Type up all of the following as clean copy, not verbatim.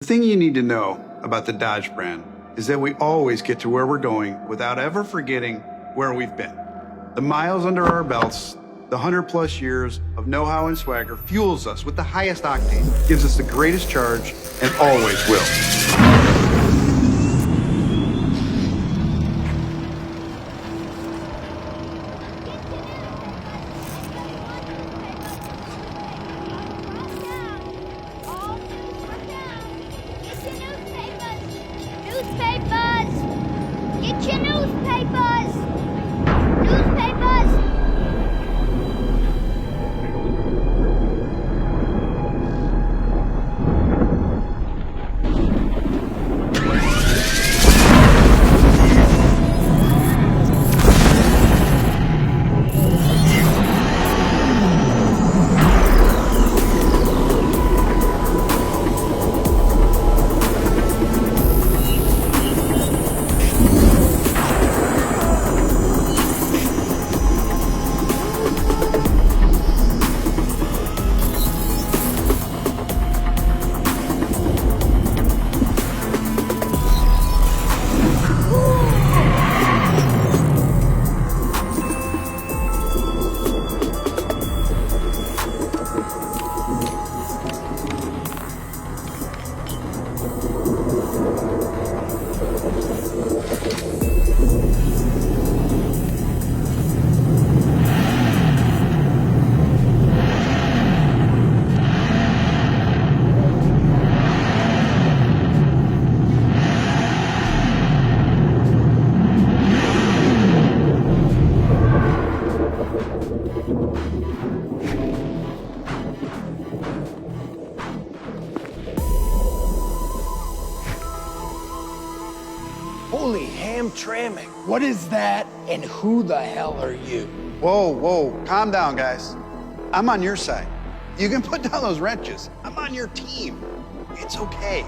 The thing you need to know about the Dodge brand is that we always get to where we're going without ever forgetting where we've been. The miles under our belts, the 100+ years of know-how and swagger fuels us with the highest octane, gives us the greatest charge, and always will. Get your newspapers! Newspapers! Holy ham-tramming. What is that, and who the hell are you? Whoa, calm down, guys. I'm on your side. You can put down those wrenches. I'm on your team. It's okay.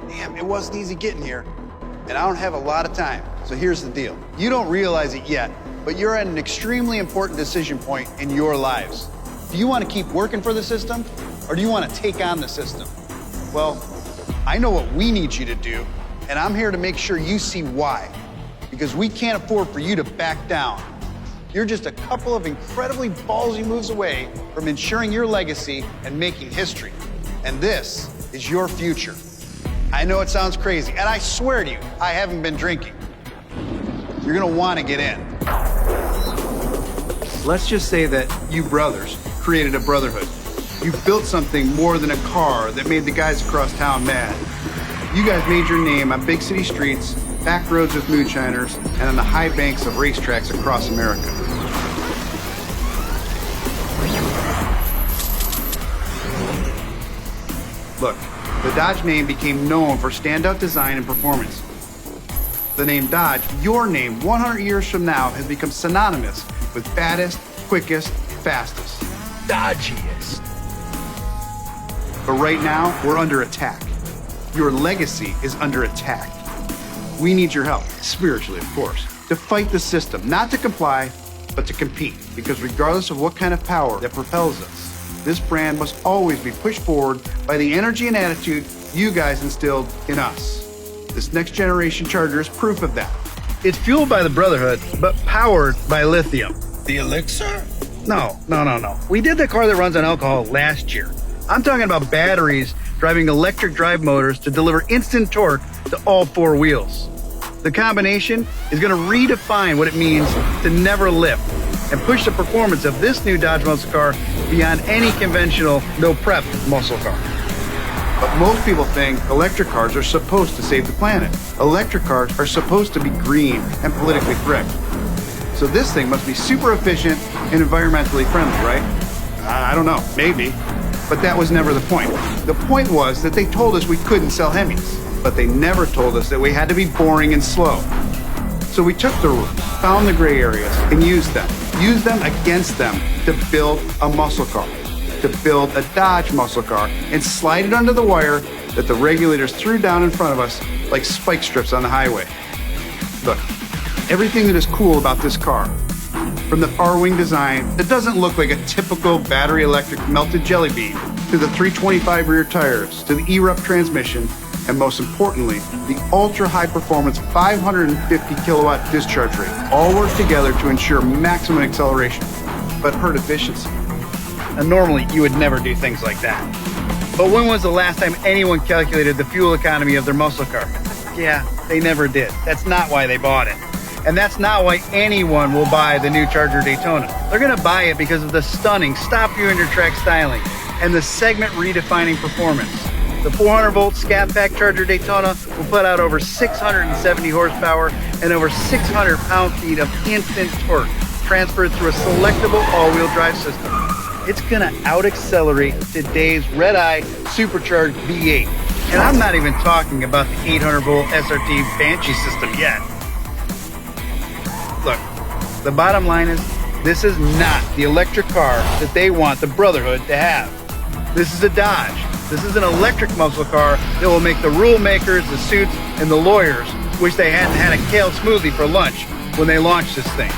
Damn, it wasn't easy getting here, and I don't have a lot of time. So here's the deal. You don't realize it yet, but you're at an extremely important decision point in your lives. Do you want to keep working for the system, or do you want to take on the system? Well, I know what we need you to do, and I'm here to make sure you see why. Because we can't afford for you to back down. You're just a couple of incredibly ballsy moves away from ensuring your legacy and making history. And this is your future. I know it sounds crazy, and I swear to you, I haven't been drinking. You're gonna want to get in. Let's just say that you brothers created a brotherhood. You built something more than a car that made the guys across town mad. You guys made your name on big city streets, back roads with moonshiners, and on the high banks of racetracks across America. Look, the Dodge name became known for standout design and performance. The name Dodge, your name, 100 years from now, has become synonymous with baddest, quickest, fastest. Dodgiest. But right now, we're under attack. Your legacy is under attack. We need your help, spiritually, of course, to fight the system, not to comply, but to compete. Because regardless of what kind of power that propels us, this brand must always be pushed forward by the energy and attitude you guys instilled in us. This next generation Charger is proof of that. It's fueled by the Brotherhood, but powered by lithium. The elixir? No. We did the car that runs on alcohol last year. I'm talking about batteries driving electric drive motors to deliver instant torque to all four wheels. The combination is going to redefine what it means to never lift and push the performance of this new Dodge muscle car beyond any conventional no-prep muscle car. But most people think electric cars are supposed to save the planet. Electric cars are supposed to be green and politically correct. So this thing must be super efficient and environmentally friendly, right? I don't know, maybe. But that was never the point. The point was that they told us we couldn't sell Hemis, but they never told us that we had to be boring and slow. So we took the rules, found the gray areas, and used them against them to build a muscle car, to build a Dodge muscle car, and slide it under the wire that the regulators threw down in front of us like spike strips on the highway. Look, everything that is cool about this car, from the R-Wing design that doesn't look like a typical battery electric melted jelly bean, to the 325 rear tires, to the E-Rup transmission, and most importantly, the ultra-high performance 550 kilowatt discharge rate all work together to ensure maximum acceleration, but hurt efficiency. And normally, you would never do things like that. But when was the last time anyone calculated the fuel economy of their muscle car? Yeah, they never did. That's not why they bought it. And that's not why anyone will buy the new Charger Daytona. They're gonna buy it because of the stunning stop-you-in-your-track styling and the segment-redefining performance. The 400-volt Scat Pack Charger Daytona will put out over 670 horsepower and over 600 pound-feet of instant torque transferred through a selectable all-wheel drive system. It's gonna out-accelerate today's red-eye supercharged V8. And I'm not even talking about the 800-volt SRT Banshee system yet. Look, the bottom line is, this is not the electric car that they want the Brotherhood to have. This is a Dodge. This is an electric muscle car that will make the rule makers, the suits, and the lawyers wish they hadn't had a kale smoothie for lunch when they launched this thing.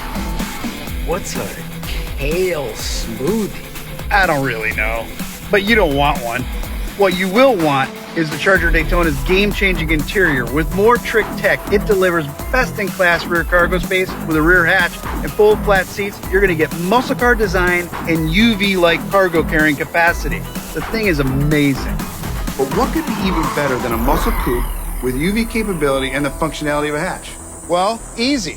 What's a kale smoothie? I don't really know, but you don't want one. What you will want is the Charger Daytona's game-changing interior. With more trick tech, it delivers best-in-class rear cargo space with a rear hatch and full flat seats. You're gonna get muscle car design and UV-like cargo carrying capacity. The thing is amazing. But what could be even better than a muscle coupe with UV capability and the functionality of a hatch? Well, easy.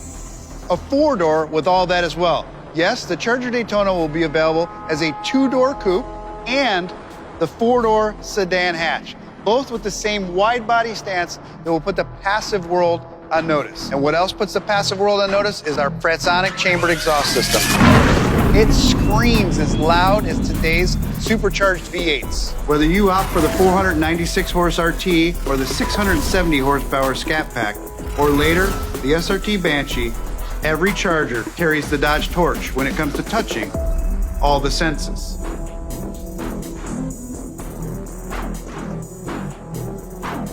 A 4-door with all that as well. Yes, the Charger Daytona will be available as a 2-door coupe and the 4-door sedan hatch, both with the same wide-body stance that will put the passive world on notice. And what else puts the passive world on notice is our Fratsonic chambered exhaust system. It screams as loud as today's supercharged V8s. Whether you opt for the 496 horse RT or the 670 horsepower Scat Pack, or later, the SRT Banshee, every Charger carries the Dodge torch when it comes to touching all the senses.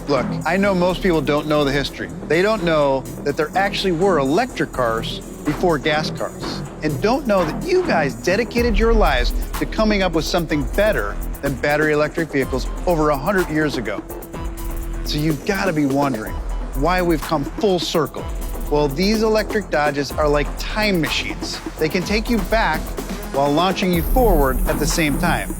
Look, I know most people don't know the history. They don't know that there actually were electric cars before gas cars, and don't know that you guys dedicated your lives to coming up with something better than battery electric vehicles over 100 years ago. So you've got to be wondering why we've come full circle. Well, these electric Dodges are like time machines. They can take you back while launching you forward at the same time.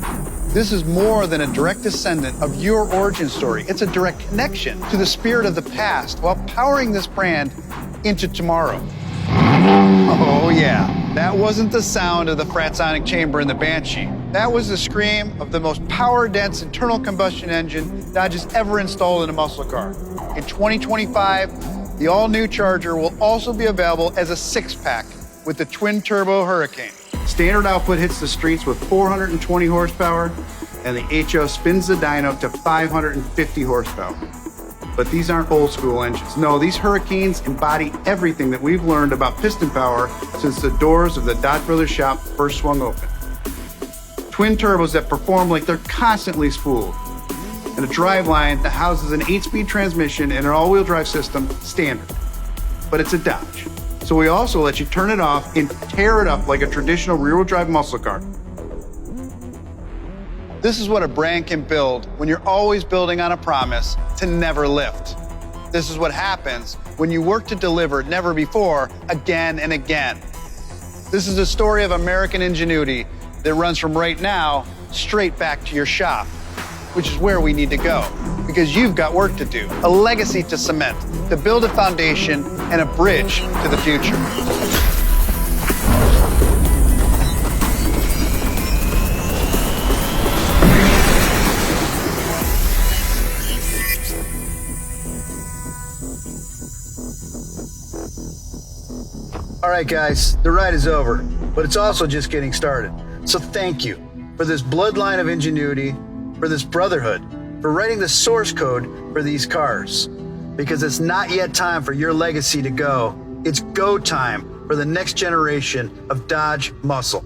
This is more than a direct descendant of your origin story. It's a direct connection to the spirit of the past while powering this brand into tomorrow. Oh yeah, that wasn't the sound of the Fratsonic chamber in the Banshee. That was the scream of the most power-dense internal combustion engine Dodge has ever installed in a muscle car. In 2025, the all-new Charger will also be available as a 6-pack with the twin-turbo Hurricane. Standard output hits the streets with 420 horsepower, and the HO spins the dyno to 550 horsepower. But these aren't old school engines. No, these Hurricanes embody everything that we've learned about piston power since the doors of the Dodge Brothers shop first swung open. Twin turbos that perform like they're constantly spooled, and a driveline that houses an 8-speed transmission and an all-wheel drive system standard. But it's a Dodge. So we also let you turn it off and tear it up like a traditional rear-wheel drive muscle car. This is what a brand can build when you're always building on a promise to never lift. This is what happens when you work to deliver never before, again and again. This is a story of American ingenuity that runs from right now straight back to your shop, which is where we need to go, because you've got work to do, a legacy to cement, to build a foundation and a bridge to the future. All right, guys, the ride is over, but it's also just getting started. So thank you for this bloodline of ingenuity, for this brotherhood, for writing the source code for these cars. Because it's not yet time for your legacy to go. It's go time for the next generation of Dodge muscle.